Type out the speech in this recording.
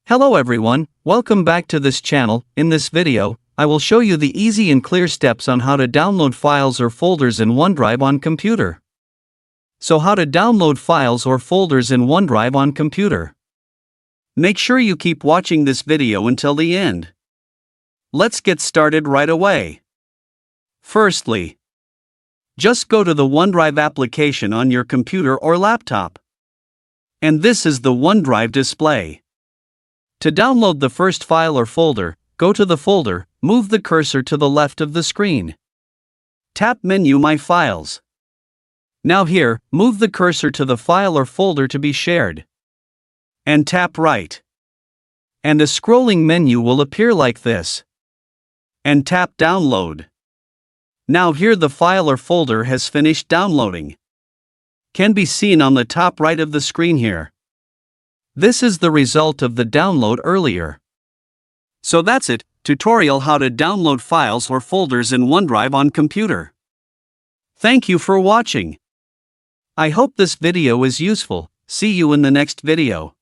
Hello everyone, welcome back to this channel. In this video, I will show you the easy and clear steps on how to download files or folders in OneDrive on computer. So how to download files or folders in OneDrive on computer. Make sure you keep watching this video until the end. Let's get started right away. Firstly, just go to the OneDrive application on your computer or laptop. And this is the OneDrive display. To download the first file or folder, go to the folder, move the cursor to the left of the screen. Tap menu My Files. Now here, move the cursor to the file or folder to be shared. And tap Right. And a scrolling menu will appear like this. And tap Download. Now here the file or folder has finished downloading. Can be seen on the top right of the screen here. This is the result of the download earlier. So that's it, tutorial how to download files or folders in OneDrive on computer. Thank you for watching. I hope this video is useful. See you in the next video.